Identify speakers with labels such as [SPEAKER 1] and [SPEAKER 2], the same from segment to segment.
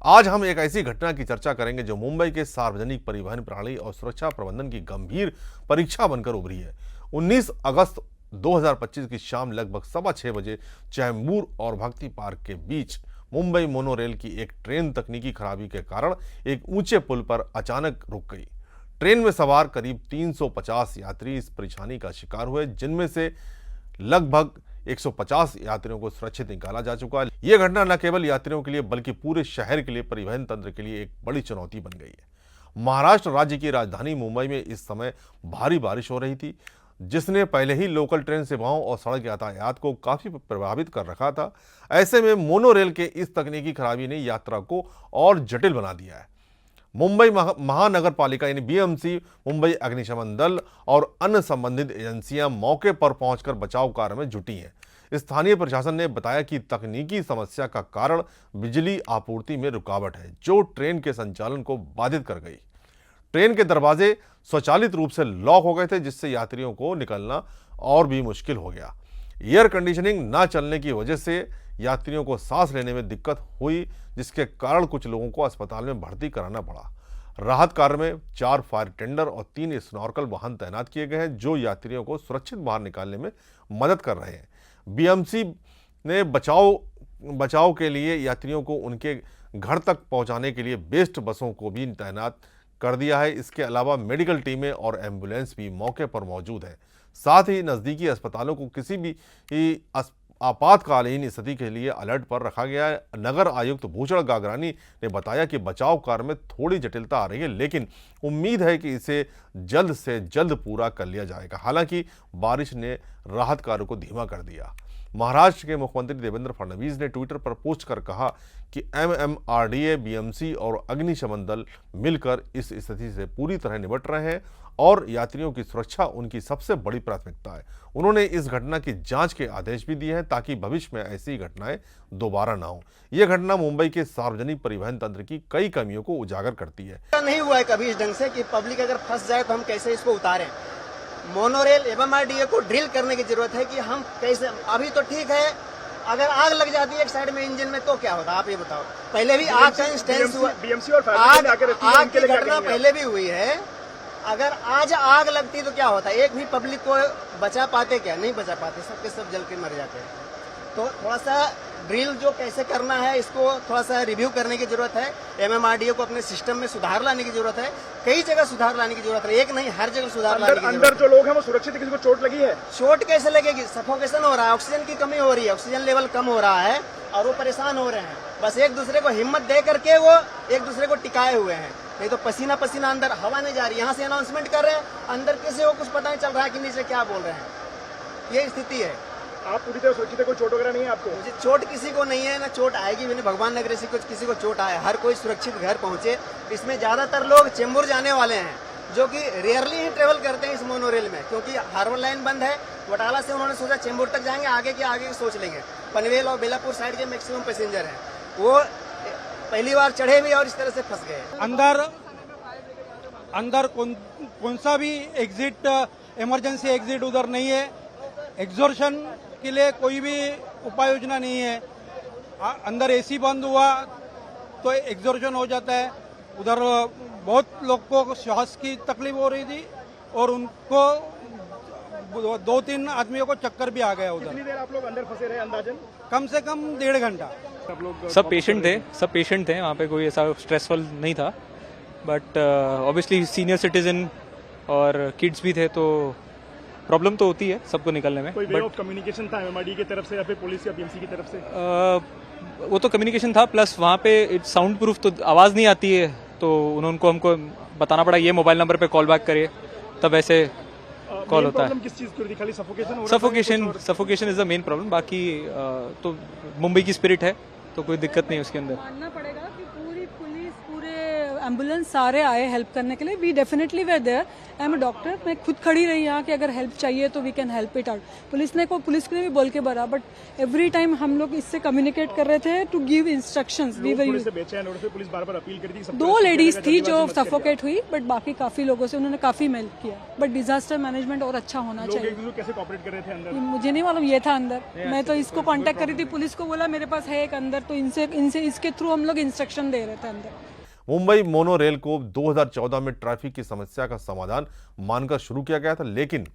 [SPEAKER 1] आज हम एक ऐसी घटना की चर्चा करेंगे जो मुंबई के सार्वजनिक परिवहन प्रणाली और सुरक्षा प्रबंधन की गंभीर परीक्षा बनकर उभरी है। 19 अगस्त 2025 की शाम लगभग 6:15 बजे चैम्बूर और भक्ति पार्क के बीच मुंबई मोनोरेल की एक ट्रेन तकनीकी खराबी के कारण एक ऊंचे पुल पर अचानक रुक गई। ट्रेन में सवार करीब 350 यात्री इस परेशानी का शिकार हुए, जिनमें से लगभग 150 यात्रियों को सुरक्षित निकाला जा चुका है। यह घटना न केवल यात्रियों के लिए बल्कि पूरे शहर के लिए परिवहन तंत्र के लिए एक बड़ी चुनौती बन गई है। महाराष्ट्र राज्य की राजधानी मुंबई में इस समय भारी बारिश हो रही थी, जिसने पहले ही लोकल ट्रेन सेवाओं और सड़क यातायात को काफी प्रभावित कर रखा था। ऐसे में मोनोरेल के इस तकनीकी खराबी ने यात्रा को और जटिल बना दिया है। मुंबई महानगर पालिका यानी बीएमसी, मुंबई अग्निशमन दल और अन्य संबंधित एजेंसियां मौके पर पहुंचकर बचाव कार्य में जुटी हैं। स्थानीय प्रशासन ने बताया कि तकनीकी समस्या का कारण बिजली आपूर्ति में रुकावट है, जो ट्रेन के संचालन को बाधित कर गई। ट्रेन के दरवाजे स्वचालित रूप से लॉक हो गए थे, जिससे यात्रियों को निकलना और भी मुश्किल हो गया। एयर कंडीशनिंग न चलने की वजह से यात्रियों को सांस लेने में दिक्कत हुई, जिसके कारण कुछ लोगों को अस्पताल में भर्ती कराना पड़ा। राहत कार्य में 4 फायर टेंडर और 3 स्नॉर्कल वाहन तैनात किए गए हैं, जो यात्रियों को सुरक्षित बाहर निकालने में मदद कर रहे हैं। बीएमसी ने बचाव के लिए यात्रियों को उनके घर तक पहुंचाने के लिए बेस्ट बसों को भी तैनात कर दिया है। इसके अलावा मेडिकल टीमें और एम्बुलेंस भी मौके पर मौजूद है। साथ ही नज़दीकी अस्पतालों को किसी भी आपातकालीन स्थिति के लिए अलर्ट पर रखा गया है। नगर आयुक्त भूषण गागरानी ने बताया कि बचाव कार्य में थोड़ी जटिलता आ रही है, लेकिन उम्मीद है कि इसे जल्द से जल्द पूरा कर लिया जाएगा। हालांकि बारिश ने राहत कार्य को धीमा कर दिया। महाराष्ट्र के मुख्यमंत्री देवेंद्र फडणवीस ने ट्विटर पर पोस्ट कर कहा कि एमएमआरडीए, बीएमसी और अग्निशमन दल मिलकर इस स्थिति से पूरी तरह निपट रहे हैं और यात्रियों की सुरक्षा उनकी सबसे बड़ी प्राथमिकता है। उन्होंने इस घटना की जांच के आदेश भी दिए हैं, ताकि भविष्य में ऐसी घटनाएं दोबारा ना हो। यह घटना मुंबई के सार्वजनिक परिवहन तंत्र की कई कमियों को उजागर करती है।
[SPEAKER 2] नहीं हुआ है कभी इस ढंग से कि पब्लिक अगर फंस जाए तो हम कैसे इसको उतारें। मोनोरेल एमएमआरडीए को ड्रिल करने की जरूरत है कि हम कैसे। अभी तो ठीक है, अगर आग लग जाती है एक साइड में इंजन में तो क्या होता है, आप ये बताओ। पहले भी आग का इंस्टेंस हुआ, आग की घटना पहले भी हुई है। अगर आज आग लगती तो क्या होता है, एक भी पब्लिक को बचा पाते क्या? नहीं बचा पाते, सबके सब जल के मर जाते हैं। तो थोड़ा सा ड्रिल जो कैसे करना है, इसको थोड़ा सा रिव्यू करने की जरूरत है। एमएमआरडीए को अपने सिस्टम में सुधार लाने की जरूरत है। कई जगह सुधार लाने की जरूरत है, एक नहीं हर जगह सुधार लाने की जरूरत है।
[SPEAKER 3] अंदर जो लोग हैं वो सुरक्षित, किसी को चोट लगी है?
[SPEAKER 2] चोट कैसे लगेगी? सफोकेशन हो रहा है, ऑक्सीजन की कमी हो रही है, ऑक्सीजन लेवल कम हो रहा है और वो परेशान हो रहे हैं। बस एक दूसरे को हिम्मत दे करके वो एक दूसरे को टिकाए हुए हैं, नहीं तो पसीना पसीना अंदर हवा नहीं जा रही। यहाँ से अनाउंसमेंट कर रहे हैं, अंदर किसी को कुछ पता नहीं चल रहा है कि नीचे क्या बोल रहे हैं। ये स्थिति है।
[SPEAKER 3] आप पूरी तरह सुरक्षित है, कोई चोट वगैरह नहीं है आपको?
[SPEAKER 2] मुझे चोट किसी को नहीं है, ना चोट आएगी भी नहीं। भगवान नगर से कुछ किसी को चोट आए, हर कोई सुरक्षित घर पहुंचे। इसमें ज्यादातर लोग चेंबूर जाने वाले हैं, जो कि रेयरली ही ट्रेवल करते हैं इस मोनोरेल में, क्योंकि हार्बर लाइन बंद है। वटाला से उन्होंने सोचा चेंबूर तक जाएंगे, आगे की सोच लेंगे। पनवेल और बेलापुर साइड के मैक्सिमम पैसेंजर हैं, वो पहली बार चढ़े भी और इस तरह से फंस गए।
[SPEAKER 4] अंदर कौन सा भी एग्जिट, इमरजेंसी एग्जिट उधर नहीं है। एग्जॉर्शन के लिए कोई भी उपाय योजना नहीं है। अंदर एसी बंद हुआ तो एग्जॉर्शन हो जाता है। उधर बहुत लोग को श्वास की तकलीफ हो रही थी और उनको 2-3 आदमियों को चक्कर भी आ गया उधर।
[SPEAKER 3] कितनी देर आप लोग अंदर फंसे रहे अंदाजन?
[SPEAKER 4] कम से कम 1.5 घंटा।
[SPEAKER 5] सब पेशेंट थे वहाँ पे, कोई ऐसा स्ट्रेसफुल नहीं था। बट ऑब्वियसली सीनियर सिटीजन और किड्स भी थे, तो प्रॉब्लम तो होती है सबको निकलने में।
[SPEAKER 3] कोई वे ऑफ कम्युनिकेशन था एमआरडी की तरफ से या फिर पुलिस या बीएमसी की तरफ से?
[SPEAKER 5] वो तो कम्युनिकेशन था, प्लस वहाँ पे इट्स साउंड प्रूफ, तो आवाज़ नहीं आती है, तो उनको हमको बताना पड़ा ये मोबाइल नंबर पे कॉल बैक करिए, तब ऐसे कॉल होता है।
[SPEAKER 3] किस चीज़ की होती? खाली सफोकेशन हो रहा है?
[SPEAKER 5] Suffocation is the main problem. बाकी तो मुंबई की स्पिरिट है, तो कोई दिक्कत नहीं है उसके अंदर।
[SPEAKER 6] मानना पड़ेगा कि पूरी पुलिस, पूरे एम्बुलेंस सारे आए हेल्प करने के लिए. We definitely were there. I am a doctor. मैं खुद खड़ी रही यहाँ कि अगर हेल्प चाहिए तो we can help it out. Police ने भी बोल के भरा, बट एवरी टाइम हम लोग इससे कम्युनिकेट कर रहे थे to give instructions. We were
[SPEAKER 3] police से बेचैन और पुलिस बार-बार अपील करती है.
[SPEAKER 6] 2 लेडीज थी जो सफोकेट हुई, बट बाकी काफी लोगों से उन्होंने काफी हेल्प किया. बट डिजास्टर मैनेजमेंट और अच्छा होना
[SPEAKER 3] लोग
[SPEAKER 6] चाहिए.
[SPEAKER 3] एक दूसरे को कैसे कोऑपरेट कर रहे थे अंदर?
[SPEAKER 6] मुझे नहीं मालूम, ये था अंदर. मैं तो इसको कांटेक्ट करी थी, पुलिस को बोला मेरे पास है एक अंदर, तो इनसे इसके थ्रू हम लोग इंस्ट्रक्शन दे रहे थे अंदर.
[SPEAKER 1] मुंबई मोनो रेल को 2014 में ट्रैफिक की समस्या का समाधान मानकर शुरू किया गया था, लेकिन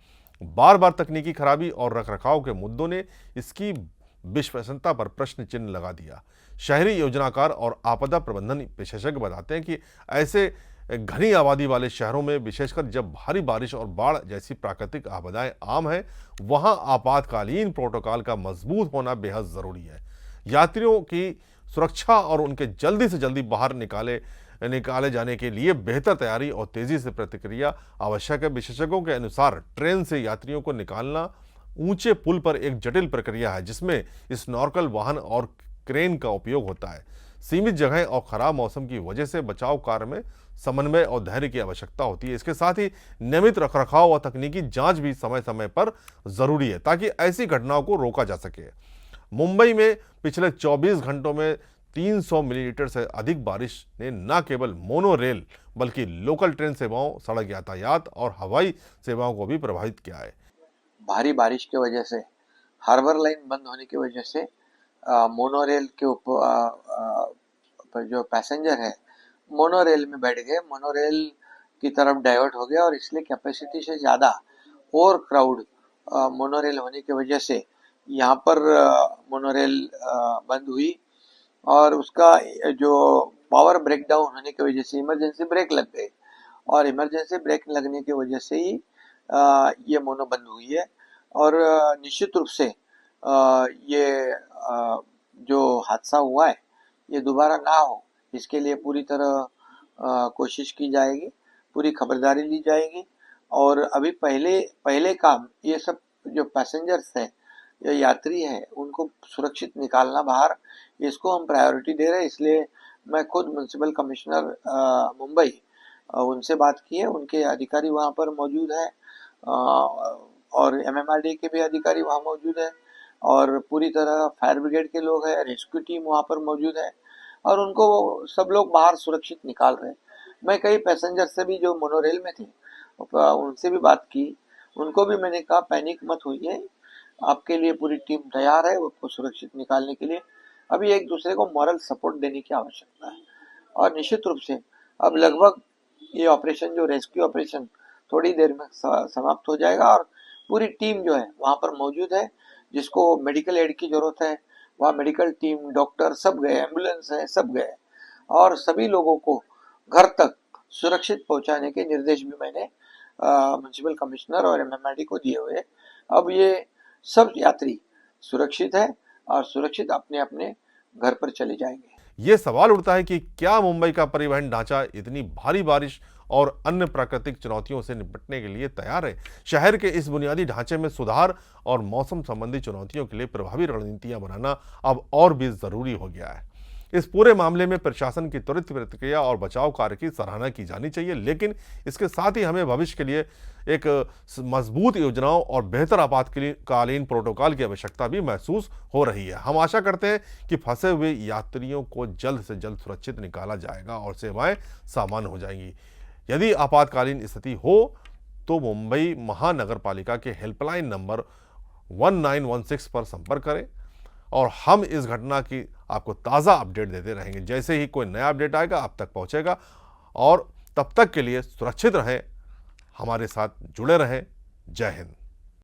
[SPEAKER 1] बार बार तकनीकी खराबी और रखरखाव के मुद्दों ने इसकी विश्वसनीयता पर प्रश्न चिन्ह लगा दिया. शहरी योजनाकार और आपदा प्रबंधन विशेषज्ञ बताते हैं कि ऐसे घनी आबादी वाले शहरों में, विशेषकर जब भारी बारिश और बाढ़ जैसी प्राकृतिक आपदाएं आम हैं, वहां आपातकालीन प्रोटोकॉल का मजबूत होना बेहद जरूरी है. यात्रियों की सुरक्षा और उनके जल्दी से जल्दी बाहर निकाले जाने के लिए बेहतर तैयारी और तेजी से प्रतिक्रिया आवश्यक है. विशेषज्ञों के अनुसार ट्रेन से यात्रियों को निकालना ऊंचे पुल पर एक जटिल प्रक्रिया है, जिसमें स्नॉर्कल वाहन और क्रेन का उपयोग होता है. सीमित जगह और खराब मौसम की वजह से बचाव कार्य में समन्वय और धैर्य की आवश्यकता होती है. इसके साथ ही नियमित रखरखाव और तकनीकी जांच भी समय समय पर जरूरी है, ताकि ऐसी घटनाओं को रोका जा सके. मुंबई में पिछले 24 घंटों में 300 मिलीमीटर से अधिक बारिश ने न केवल मोनो रेल बल्कि लोकल ट्रेन सेवाओं, सड़क यातायात और हवाई सेवाओं को भी प्रभावित किया है.
[SPEAKER 7] भारी बारिश की वजह से, हार्बर लाइन बंद होने की वजह से मोनो रेल के ऊपर जो पैसेंजर है मोनो रेल में बैठ गए, मोनो रेल की तरफ डाइवर्ट हो गया और इसलिए कैपेसिटी से ज़्यादा और क्राउड मोनो रेल होने की वजह से यहाँ पर मोनो रेल बंद हुई और उसका जो पावर ब्रेकडाउन होने की वजह से इमरजेंसी ब्रेक लग गई और इमरजेंसी ब्रेक लगने की वजह से ही ये मोनो बंद हुई है. और निश्चित रूप से ये जो हादसा हुआ है ये दोबारा ना हो, इसके लिए पूरी तरह कोशिश की जाएगी, पूरी खबरदारी ली जाएगी. और अभी पहले काम ये सब जो पैसेंजर्स हैं या यात्री हैं उनको सुरक्षित निकालना बाहर, इसको हम प्रायोरिटी दे रहे हैं. इसलिए मैं खुद म्युनिसिपल कमिश्नर मुंबई उनसे बात की है, उनके अधिकारी वहाँ पर मौजूद हैं और MMRD के भी अधिकारी वहाँ मौजूद है और पूरी तरह फायर ब्रिगेड के लोग हैं, रेस्क्यू टीम वहाँ पर मौजूद है और उनको सब लोग बाहर सुरक्षित निकाल रहे हैं. मैं कई पैसेंजर से भी जो मोनोरेल में थे उनसे भी बात की, उनको भी मैंने कहा पैनिक मत होइए, आपके लिए पूरी टीम तैयार है उसको सुरक्षित निकालने के लिए. अभी एक दूसरे को मॉरल सपोर्ट देने की आवश्यकता है और निश्चित रूप से अब लगभग ये ऑपरेशन जो रेस्क्यू ऑपरेशन थोड़ी देर में समाप्त हो जाएगा और पूरी टीम जो है वहाँ पर मौजूद है. जिसको मेडिकल एड की जरूरत है वहाँ मेडिकल टीम, डॉक्टर सब गए, एम्बुलेंस है सब गए और सभी लोगों को घर तक सुरक्षित पहुँचाने के निर्देश भी मैंने म्युनिसिपल कमिश्नर और MMRD को दिए हुए. अब ये सब यात्री सुरक्षित है और सुरक्षित अपने अपने घर पर चले जाएंगे.
[SPEAKER 1] ये सवाल उठता है कि क्या मुंबई का परिवहन ढांचा इतनी भारी बारिश और अन्य प्राकृतिक चुनौतियों से निपटने के लिए तैयार है? शहर के इस बुनियादी ढांचे में सुधार और मौसम संबंधी चुनौतियों के लिए प्रभावी रणनीतियां बनाना अब और भी जरूरी हो गया है. इस पूरे मामले में प्रशासन की त्वरित प्रतिक्रिया और बचाव कार्य की सराहना की जानी चाहिए, लेकिन इसके साथ ही हमें भविष्य के लिए एक मजबूत योजनाओं और बेहतर आपातकालीन प्रोटोकॉल की आवश्यकता भी महसूस हो रही है. हम आशा करते हैं कि फंसे हुए यात्रियों को जल्द से जल्द सुरक्षित निकाला जाएगा और सेवाएं सामान्य हो जाएंगी. यदि आपातकालीन स्थिति हो तो मुंबई महानगर पालिका के हेल्पलाइन नंबर 1916 पर संपर्क करें और हम इस घटना की आपको ताज़ा अपडेट देते रहेंगे. जैसे ही कोई नया अपडेट आएगा आप तक पहुंचेगा और तब तक के लिए सुरक्षित रहें, हमारे साथ जुड़े रहें. जय हिंद.